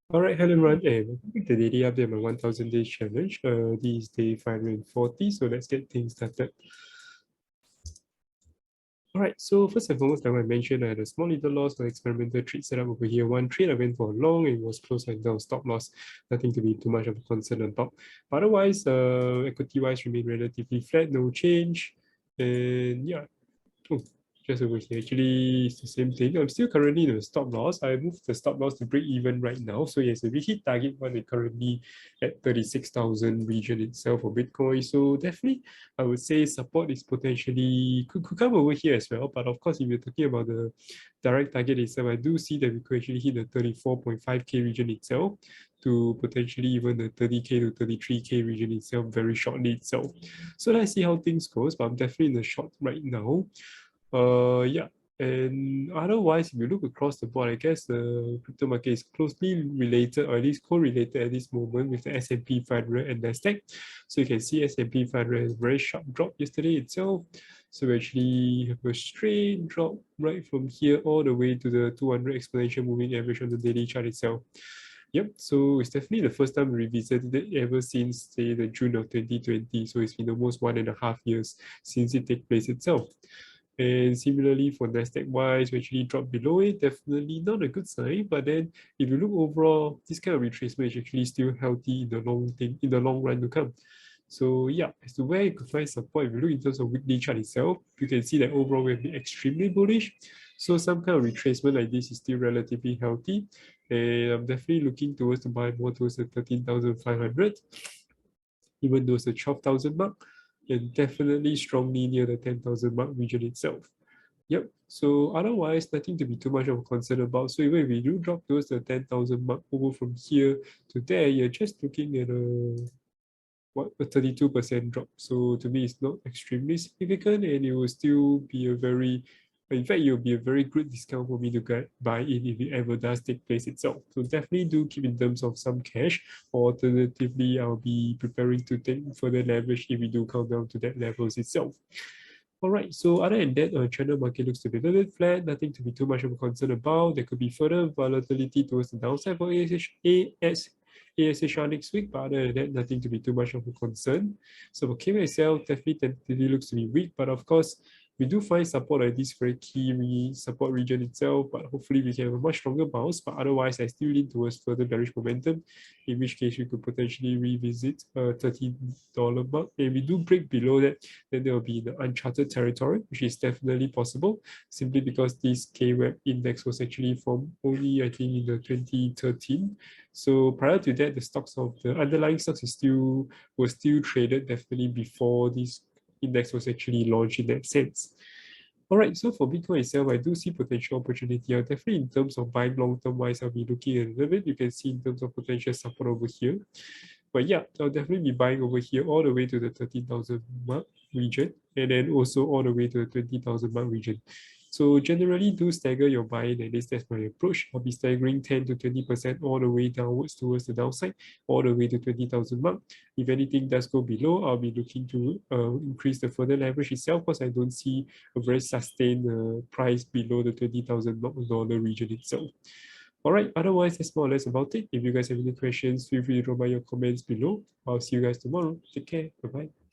All right, hello everyone, and welcome to the daily update on my 1000 days challenge. This is day 540, so let's get things started. All right, so first and foremost, like I mentioned, I had a small little loss on experimental trade setup over here. One trade I went for a long and was close and down stop loss. Nothing to be too much of a concern about. But otherwise, equity-wise remained relatively flat, no change. And yeah, oh, just over here. Actually, it's the same thing. I'm still currently in the stop loss. I moved the stop loss to break even right now. So yes, we hit target one, we're currently at 36,000 region itself for Bitcoin. So definitely, I would say support is potentially could come over here as well. But of course, if you're talking about the direct target itself, I do see that we could actually hit the 34.5K region itself to potentially even the 30K to 33K region itself very shortly itself. So let's see how things goes. But I'm definitely in the short right now. Yeah, and otherwise, if you look across the board, I guess the crypto market is closely related, or at least correlated at this moment with the S&P 500 and Nasdaq. So you can see S&P 500 has a very sharp drop yesterday itself. So we actually have a straight drop right from here all the way to the 200 exponential moving average on the daily chart itself. Yep, so it's definitely the first time we revisited it ever since, say, the June of 2020. So it's been almost 1.5 years since it took place itself. And similarly for Nasdaq wise, we actually dropped below it. Definitely not a good sign. But then if you look overall, this kind of retracement is actually still healthy in the long run to come. So yeah, as to where you could find support, if you look in terms of weekly chart itself, you can see that overall we have been extremely bullish. So some kind of retracement like this is still relatively healthy. And I'm definitely looking towards to buy more towards the 13,500, even though it's the 12,000 mark, and definitely strongly near the 10,000 mark region itself. Yep. So otherwise, nothing to be too much of a concern about. So even if we do drop towards the 10,000 mark over from here to there, you're just looking at a 32% drop. So to me, it's not extremely significant, and it will still be a very, in fact, it will be a very good discount for me to buy in if it ever does take place itself. So definitely do keep in terms of some cash, or alternatively, I'll be preparing to take further leverage if we do come down to that levels itself. All right, so other than that, China market looks to be a little bit flat, nothing to be too much of a concern about. There could be further volatility towards the downside for ASHR next week, but other than that, nothing to be too much of a concern. So for KMSL, definitely tentatively looks to be weak, but of course, we do find support at this very key support region itself, but hopefully we can have a much stronger bounce. But otherwise, I still lean towards further bearish momentum, in which case we could potentially revisit $30 mark. And we do break below that, then there will be the uncharted territory, which is definitely possible, simply because this KWEB index was actually formed only, I think, in the 2013. So prior to that, the stocks of the underlying stocks were still traded definitely before this index was actually launched in that sense. All right, so for Bitcoin itself, I do see potential opportunity. Definitely in terms of buying long-term wise, I'll be looking at a little bit. You can see in terms of potential support over here. But yeah, I'll definitely be buying over here all the way to the 13,000 mark region, and then also all the way to the 20,000 mark region. So generally do stagger your buying, at least that's my approach. I'll be staggering 10 to 20% all the way downwards towards the downside, all the way to 20,000 mark. If anything does go below, I'll be looking to increase the further leverage itself, because I don't see a very sustained price below the $20,000 region itself. All right, otherwise, that's more or less about it. If you guys have any questions, feel free to drop by your comments below. I'll see you guys tomorrow. Take care. Bye-bye.